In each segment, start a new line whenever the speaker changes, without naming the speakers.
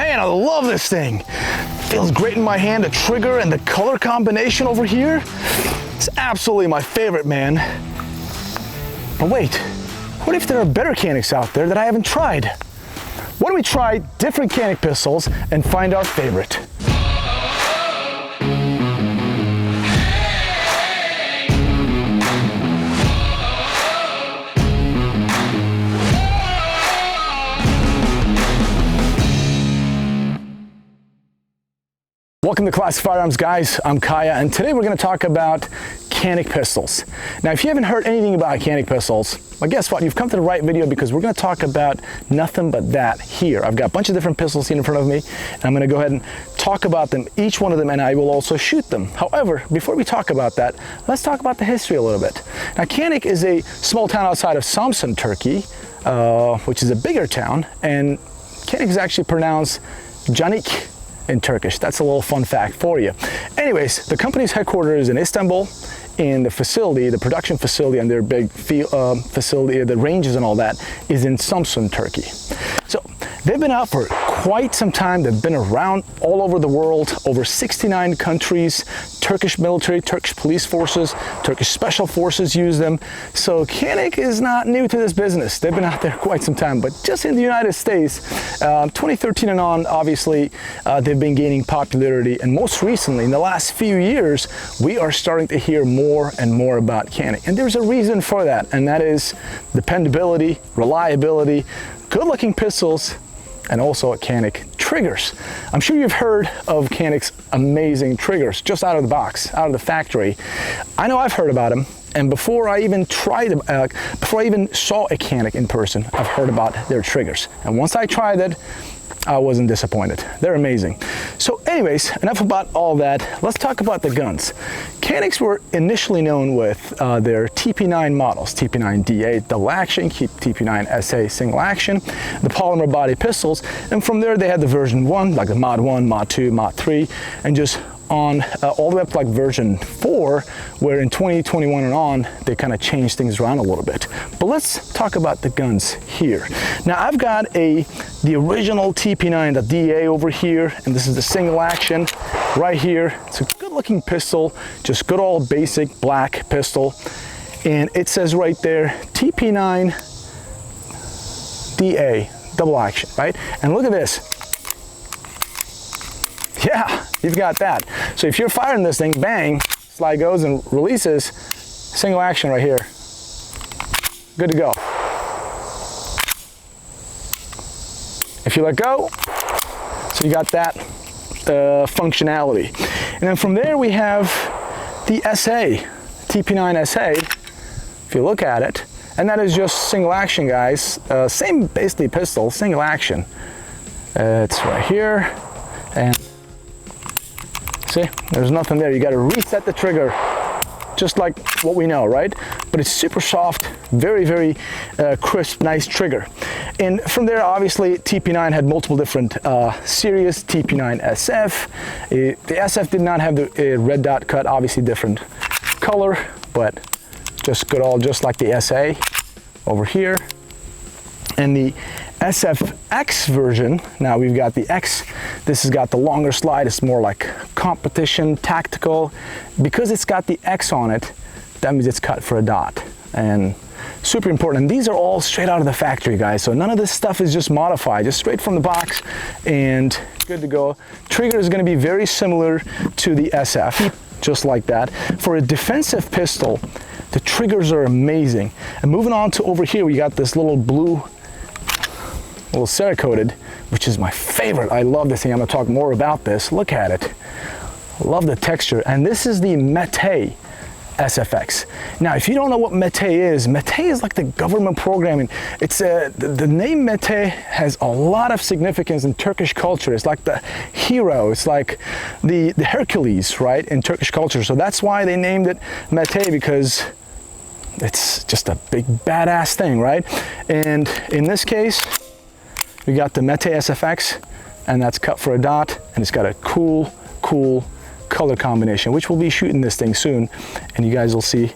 Man, I love this thing. Feels great in my hand, the trigger and the color combination over here. It's absolutely my favorite, man. But wait, what if there are better Caniks out there that I haven't tried? Why don't we try different Canik pistols and find our favorite? Welcome to Classic Firearms, guys. I'm Kaya, and today we're going to talk about Canik pistols. Now, if you haven't heard anything about Canik pistols, well, guess what? You've come to the right video because we're going to talk about nothing but that here. I've got a bunch of different pistols here in front of me, and I'm going to go ahead and talk about them, each one of them, and I will also shoot them. However, before we talk about that, let's talk about the history a little bit. Now, Canik is a small town outside of Samsun, Turkey, which is a bigger town, and Canik is actually pronounced Canik in Turkish. That's a little fun fact for you. Anyways, the company's headquarters is in Istanbul, and the facility, the production facility and their big facility, the ranges and all that, is in Samsun, Turkey. So they've been out for quite some time. They've been around all over the world, over 69 countries. Turkish military, Turkish police forces, Turkish special forces use them. So Canik is not new to this business. They've been out there quite some time, but just in the United States, 2013 and on, obviously, they've been gaining popularity. And most recently, in the last few years, we are starting to hear more and more about Canik. And there's a reason for that, and that is dependability, reliability, good-looking pistols, and also Canik triggers. I'm sure you've heard of Canik's amazing triggers just out of the box, out of the factory. I know I've heard about them, and before I even tried them, before I even saw a Canik in person, I've heard about their triggers. And once I tried it, I wasn't disappointed. They're amazing. So anyways, enough about all that. Let's talk about the guns. Caniks were initially known with their TP9 models, TP9 double action, TP9 SA single action, the polymer body pistols, and from there they had the version 1, like the Mod 1, Mod 2, Mod 3, and just on all the way up to like version 4, where in 2021 and on, they kind of changed things around a little bit. But let's talk about the guns here. Now I've got the original TP9, the DA over here, and this is the single action right here. It's a good looking pistol, just good old basic black pistol. And it says right there, TP9 DA, double action, right? And look at this. Yeah, you've got that. So if you're firing this thing, bang, slide goes and releases, single action right here. Good to go. If you let go, so you got that functionality. And then from there we have the SA, TP9 SA, if you look at it, and that is just single action, guys. Same basically pistol, single action. It's right here, and see, there's nothing there. You got to reset the trigger, just like what we know, right? But it's super soft, very, very crisp, nice trigger. And from there, obviously, TP9 had multiple different series, TP9 SF. The SF did not have the red dot cut, obviously different color, but just good all, just like the SA over here. And the SFX version, now we've got the X, this has got the longer slide, it's more like competition, tactical. Because it's got the X on it, that means it's cut for a dot, and super important. And these are all straight out of the factory, guys, so none of this stuff is just modified, just straight from the box, and good to go. Trigger is going to be very similar to the SF, just like that. For a defensive pistol, the triggers are amazing. And moving on to over here, we got this little blue, little Cerakoted, which is my favorite. I love this thing. I'm going to talk more about this. Look at it. Love the texture. And this is the Mete SFX. Now, if you don't know what Mete is like the government program. And it's the name Mete has a lot of significance in Turkish culture. It's like the hero. It's like the Hercules, right, in Turkish culture. So that's why they named it Mete, because it's just a big badass thing, right? And in this case, we got the Mete SFX, and that's cut for a dot, and it's got a cool color combination, which we'll be shooting this thing soon, and you guys will see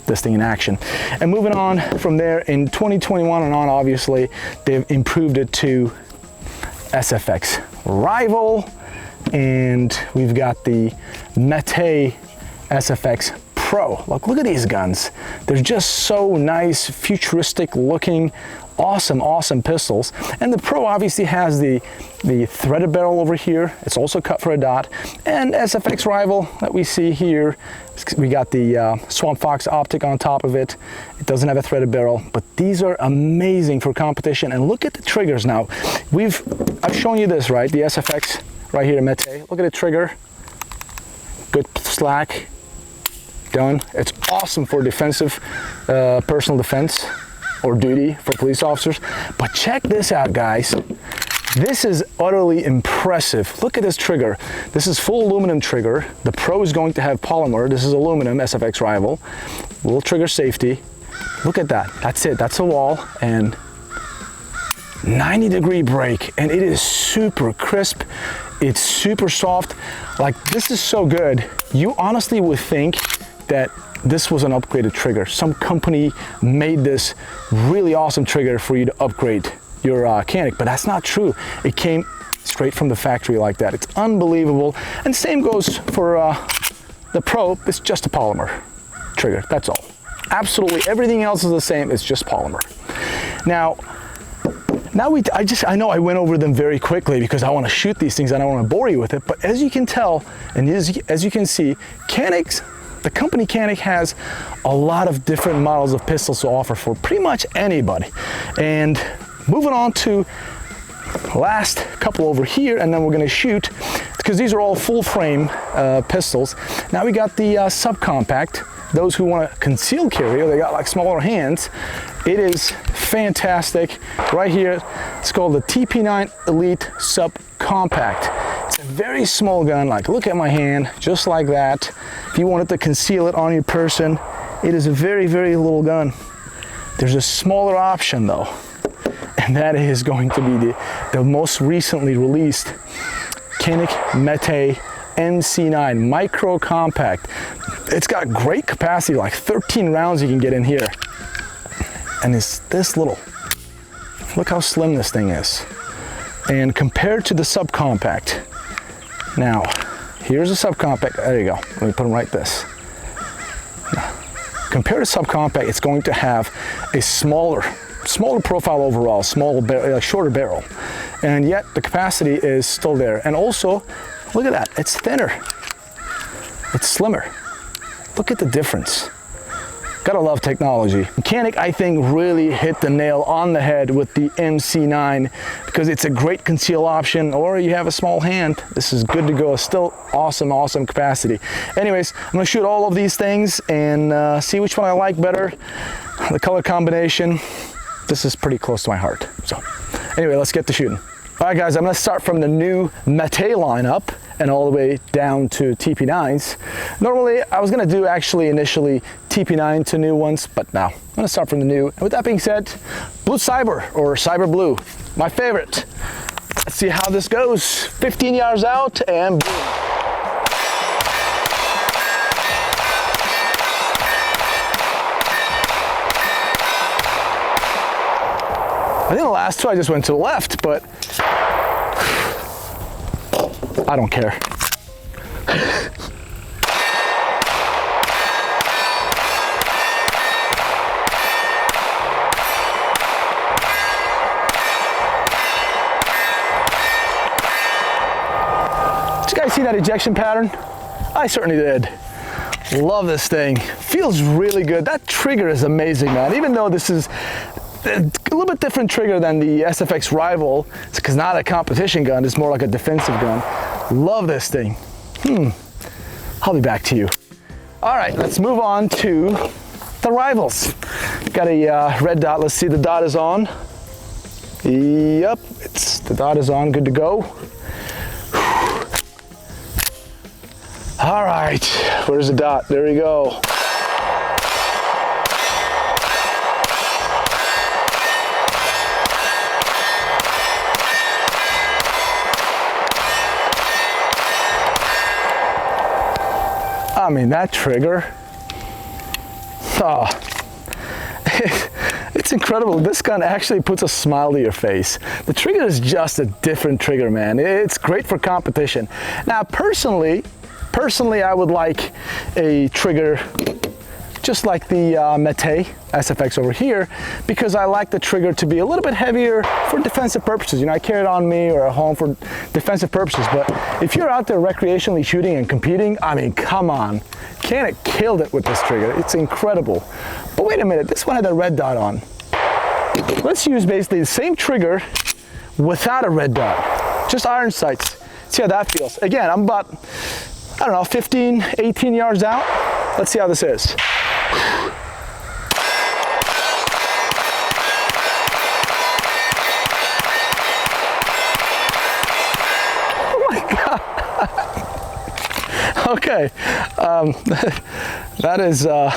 this thing in action. And moving on from there, in 2021 and on, obviously, they've improved it to SFX Rival, and we've got the Mete SFX Pro. Look at these guns. They're just so nice, futuristic looking, awesome pistols. And the Pro obviously has the threaded barrel over here. It's also cut for a dot. And SFX Rival that we see here, we got the Swamp Fox optic on top of it. It doesn't have a threaded barrel, but these are amazing for competition. And look at the triggers now. I've shown you this, right? The SFX right here, Mete. Look at the trigger. Good slack. Done. It's awesome for defensive, personal defense or duty for police officers. But check this out, guys. This is utterly impressive. Look at this trigger. This is full aluminum trigger. The Pro is going to have polymer. This is aluminum, SFX Rival. Little trigger safety. Look at that. That's it. That's a wall. And 90-degree break. And it is super crisp. It's super soft. Like, this is so good. You honestly would think that this was an upgraded trigger. Some company made this really awesome trigger for you to upgrade your Canik, but that's not true. It came straight from the factory like that. It's unbelievable. And same goes for the Pro. It's just a polymer trigger, that's all. Absolutely everything else is the same, it's just polymer. Now I know I went over them very quickly because I want to shoot these things and I don't want to bore you with it, but as you can tell, and as you can see, the company Canik has a lot of different models of pistols to offer for pretty much anybody. And moving on to last couple over here, and then we're going to shoot, because these are all full frame pistols. Now we got the Subcompact. Those who want to conceal carry, they got like smaller hands. It is fantastic. Right here, it's called the TP9 Elite Subcompact. It's a very small gun, like look at my hand, just like that. If you wanted to conceal it on your person, it is a very little gun. There's a smaller option though, and that is going to be the most recently released Canik Mete MC9 Micro Compact. It's got great capacity, like 13 rounds you can get in here. And it's this little. Look how slim this thing is. And compared to the Subcompact, now, here's a Subcompact. There you go. Let me put them right this. Now, compared to Subcompact, it's going to have a smaller profile overall, shorter barrel, and yet the capacity is still there. And also, look at that. It's thinner. It's slimmer. Look at the difference. Gotta love technology. Canik, I think, really hit the nail on the head with the MC9 because it's a great conceal option, or you have a small hand. This is good to go. Still awesome capacity. Anyways, I'm gonna shoot all of these things and see which one I like better. The color combination, this is pretty close to my heart. So anyway, let's get to shooting. All right, guys, I'm gonna start from the new Mete lineup and all the way down to TP9s. Normally, I was gonna do actually initially TP9 to new ones, but now I'm gonna start from the new. And with that being said, Blue Cyber, or Cyber Blue, my favorite. Let's see how this goes. 15 yards out and boom. I think the last two I just went to the left, but I don't care. Did you guys see that ejection pattern? I certainly did. Love this thing. Feels really good. That trigger is amazing, man. Even though this is a little bit different trigger than the SFX Rival, it's because not a competition gun, it's more like a defensive gun. Love this thing. I'll be back to you. All right, let's move on to the Rivals. Got a red dot. Let's see, the dot is on. Yep, the dot is on, good to go. All right, where's the dot? There we go. I mean, that trigger, it's It's incredible. This gun actually puts a smile to your face. The trigger is just a different trigger, man. It's great for competition. Now, personally, I would like a trigger just like the Mete SFX over here, because I like the trigger to be a little bit heavier for defensive purposes. You know, I carry it on me or at home for defensive purposes, but if you're out there recreationally shooting and competing, I mean, come on. Canik killed it with this trigger. It's incredible. But wait a minute, this one had a red dot on. Let's use basically the same trigger without a red dot. Just iron sights. See how that feels. Again, I'm about, I don't know, 15, 18 yards out. Let's see how this is. Oh my God. Okay. That is, I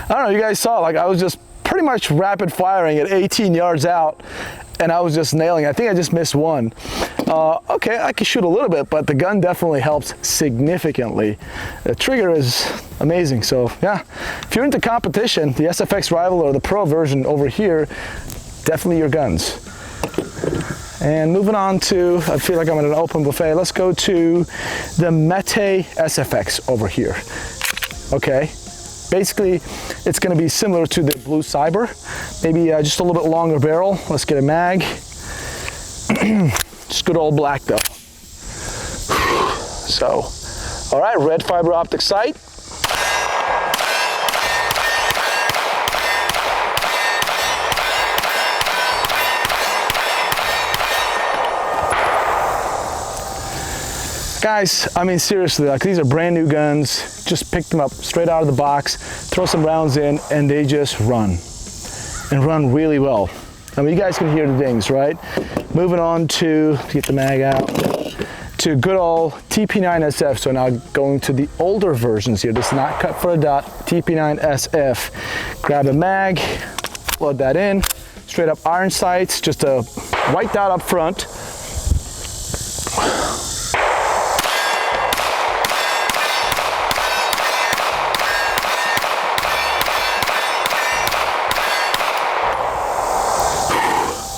don't know, you guys saw, like I was just pretty much rapid firing at 18 yards out, and I was just nailing. I think I just missed one. Okay, I can shoot a little bit, but the gun definitely helps significantly. The trigger is amazing. So yeah, if you're into competition, the SFX Rival or the Pro version over here, definitely your guns. And moving on to, I feel like I'm at an open buffet. Let's go to the Mete SFX over here. Okay. Basically, it's going to be similar to the Blue Cyber, maybe just a little bit longer barrel. Let's get a mag. Just good old black though. So, all right, red fiber optic sight. Guys, I mean seriously, like these are brand new guns. Just pick them up straight out of the box, throw some rounds in, and they just run. And run really well. I mean, you guys can hear the dings, right? Moving on to get the mag out, to good old TP9 SF. So now going to the older versions here. This is not cut for a dot, TP9 SF. Grab a mag, plug that in, straight up iron sights, just a white dot up front.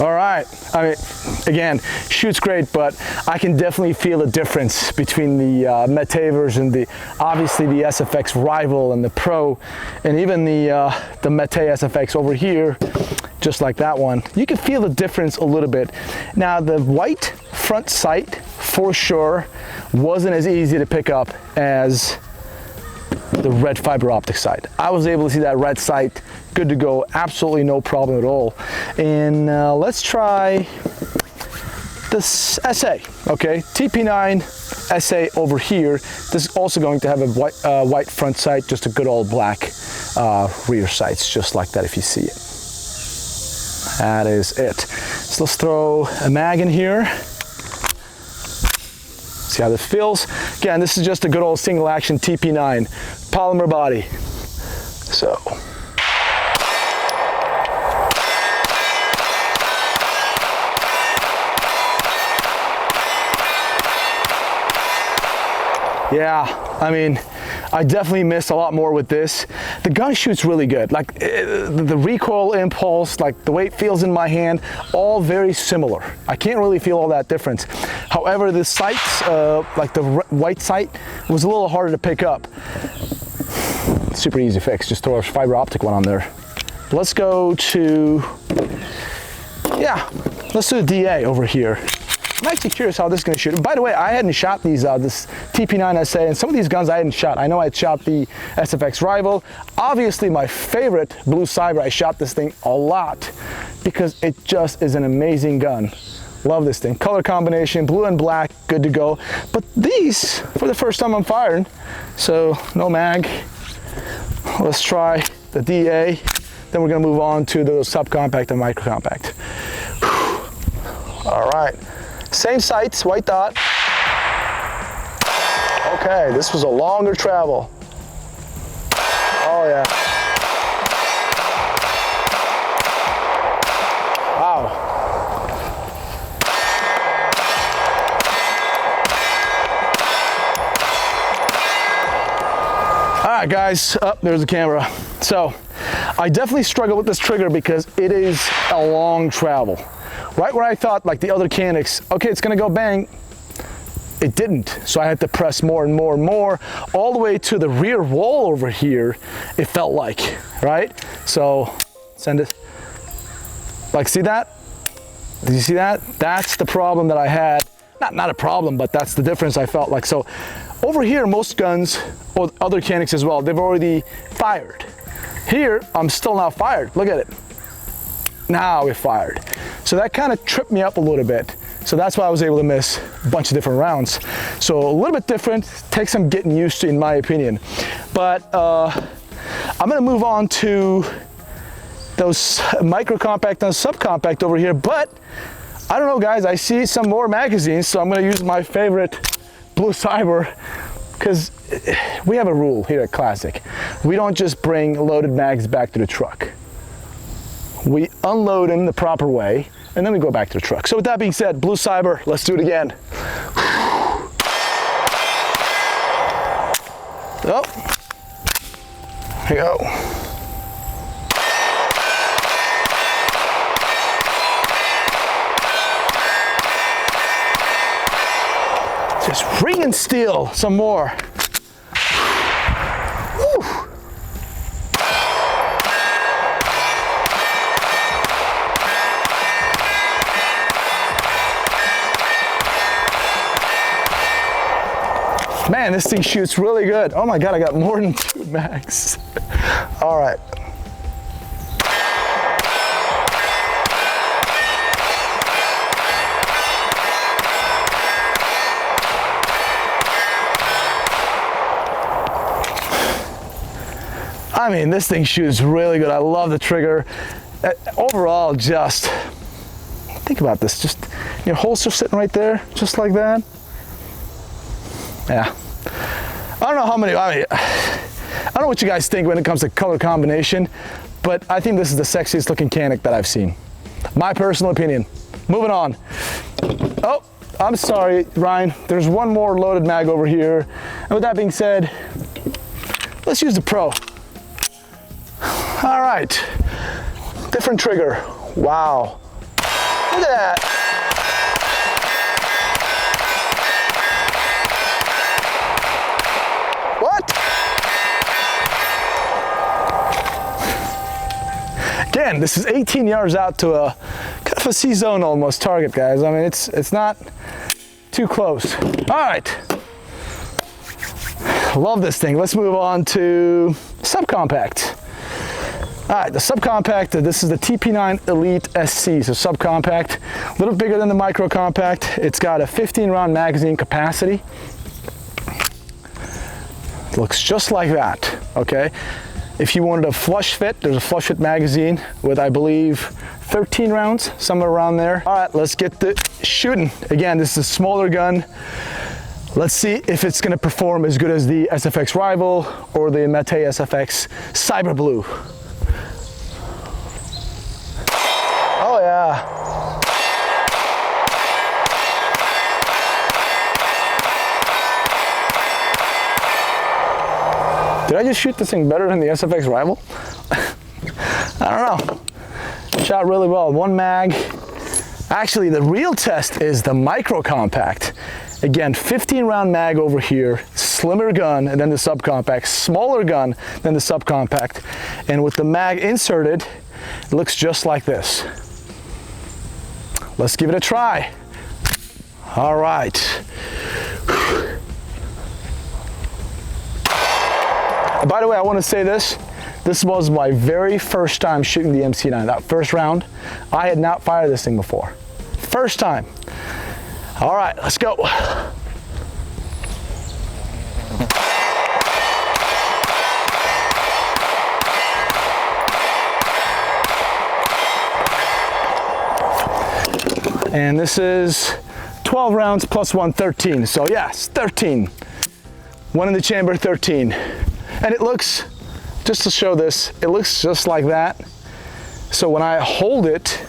All right, I mean, again, shoots great, but I can definitely feel a difference between the Mete version, obviously the SFX Rival and the Pro, and even the Mete SFX over here, just like that one. You can feel the difference a little bit. Now, the white front sight, for sure, wasn't as easy to pick up as the red fiber optic sight. I was able to see that red sight, good to go, absolutely no problem at all. And let's try this SA, okay? TP9 SA over here. This is also going to have a white front sight, just a good old black rear sights, just like that if you see it. That is it. So let's throw a mag in here. See how this feels. Again, this is just a good old single action TP9 polymer body. So. Yeah, I mean, I definitely missed a lot more with this. The gun shoots really good. Like the recoil impulse, like the way it feels in my hand, all very similar. I can't really feel all that difference. However, the sights, like the white sight, was a little harder to pick up. Super easy fix, just throw a fiber optic one on there. Let's go to, yeah, let's do a DA over here. I'm actually curious how this is going to shoot. By the way, I hadn't shot these, this TP9 SA, and some of these guns I hadn't shot. I know I had shot the SFX Rival. Obviously, my favorite Blue Cyber, I shot this thing a lot because it just is an amazing gun. Love this thing. Color combination, blue and black, good to go. But these, for the first time I'm firing, so no mag. Let's try the DA. Then we're going to move on to the subcompact and microcompact. All right. Same sights, white dot. Okay, this was a longer travel. Oh yeah. Wow. All right, guys, there's the camera. So I definitely struggle with this trigger because it is a long travel. Right where I thought, like the other Canics, okay, it's gonna go bang, it didn't. So I had to press more and more and more, all the way to the rear wall over here, it felt like, right? So, send it. Like, see that? Did you see that? That's the problem that I had. Not a problem, but that's the difference I felt like. So, over here, most guns, or other Canics as well, they've already fired. Here, I'm still not fired. Look at it. Now it fired. So that kind of tripped me up a little bit. So that's why I was able to miss a bunch of different rounds. So a little bit different, takes some getting used to in my opinion. But I'm gonna move on to those micro compact and subcompact over here. But I don't know guys, I see some more magazines, so I'm gonna use my favorite Blue Cyber, because we have a rule here at Classic. We don't just bring loaded mags back to the truck. We unload them the proper way, and then we go back to the truck. So with that being said, Blue Cyber, let's do it again. Oh, here we go. Just ring and steel some more. Woo. Man, this thing shoots really good. Oh my God, I got more than 2 mags. All right. I mean, this thing shoots really good. I love the trigger. Overall, just think about this. Just your holster sitting right there, just like that. Yeah. I don't know how many, I don't know what you guys think when it comes to color combination, but I think this is the sexiest looking Canik that I've seen. My personal opinion. Moving on. Oh, I'm sorry, Ryan. There's one more loaded mag over here. And with that being said, let's use the Pro. All right. Different trigger. Wow. Look at that. Again, this is 18 yards out to a kind of a C-zone almost target, guys. I mean, it's not too close. All right. Love this thing. Let's move on to Subcompact. All right, the Subcompact, this is the TP9 Elite SC, so Subcompact, a little bigger than the Micro Compact. It's got a 15-round magazine capacity. Looks just like that, okay? If you wanted a flush fit, there's a flush fit magazine with, I believe, 13 rounds, somewhere around there. All right, let's get the shooting. Again, this is a smaller gun. Let's see if it's gonna perform as good as the SFX Rival or the Mete SFX Cyber Blue. Oh yeah. Did I just shoot this thing better than the SFX Rival? I don't know. Shot really well. 1 mag. Actually, the real test is the Micro Compact. Again, 15-round mag over here, slimmer gun than the Subcompact, smaller gun than the Subcompact. And with the mag inserted, it looks just like this. Let's give it a try. All right. By the way, I want to say this. This was my very first time shooting the MC9. That first round, I had not fired this thing before. First time. All right, let's go. And this is 12 rounds plus 1, 13. So yes, 13. 1 in the chamber, 13. And it looks, just to show this, it looks just like that. So when I hold it,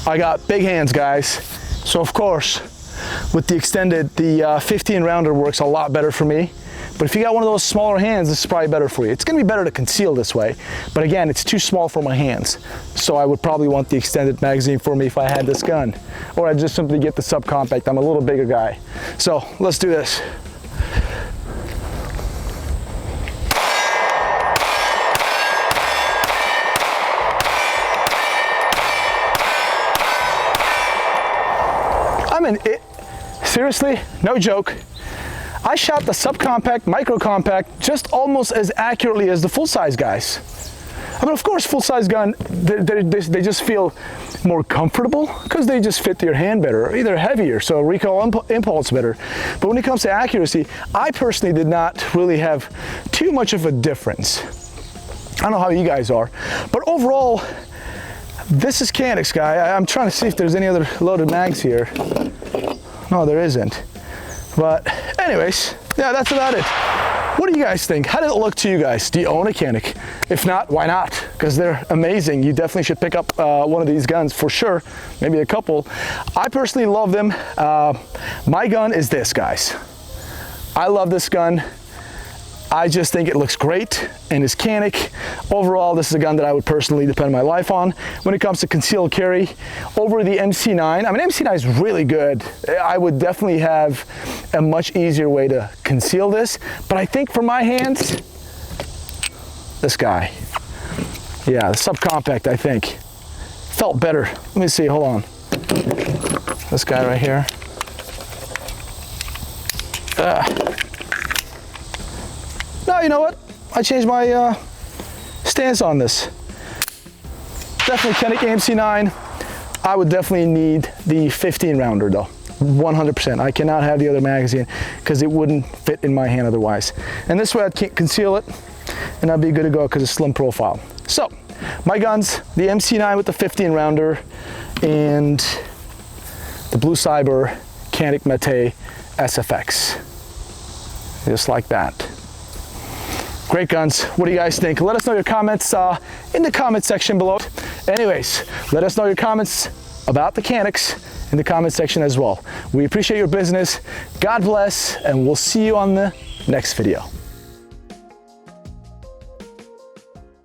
I got big hands, guys. So of course, with the extended, the 15 rounder works a lot better for me. But if you got one of those smaller hands, this is probably better for you. It's gonna be better to conceal this way, but again, it's too small for my hands. So I would probably want the extended magazine for me if I had this gun. Or I'd just simply get the Subcompact. I'm a little bigger guy. So let's do this. Seriously, no joke. I shot the Subcompact, Micro Compact just almost as accurately as the full-size guys. I mean, of course, full-size gun, they just feel more comfortable because they just fit your hand better. They're heavier, so recoil impulse better. But when it comes to accuracy, I personally did not really have too much of a difference. I don't know how you guys are, but overall, this is Canik's guy. I'm trying to see if there's any other loaded mags here. No, there isn't. But anyways, yeah, that's about it. What do you guys think? How did it look to you guys? Do you own a Canik? If not, why not? Because they're amazing. You definitely should pick up one of these guns for sure. Maybe a couple. I personally love them. My gun is this, guys. I love this gun. I just think it looks great, and it's Canik. Overall, this is a gun that I would personally depend my life on. When it comes to concealed carry, over the MC9, I mean, MC9 is really good. I would definitely have a much easier way to conceal this, but I think for my hands, this guy. Yeah, the Subcompact, I think. Felt better. Let me see, hold on. This guy right here. No, you know what? I changed my stance on this. Definitely Canik MC9. I would definitely need the 15 rounder though, 100%. I cannot have the other magazine because it wouldn't fit in my hand otherwise. And this way I'd conceal it and I'd be good to go because it's slim profile. So, my guns, the MC9 with the 15 rounder and the Blue Cyber Canik Mete SFX. Just like that. Great guns. What do you guys think? Let us know your comments in the comment section below. Anyways, let us know your comments about the Caniks in the comment section as well. We appreciate your business. God bless, and we'll see you on the next video.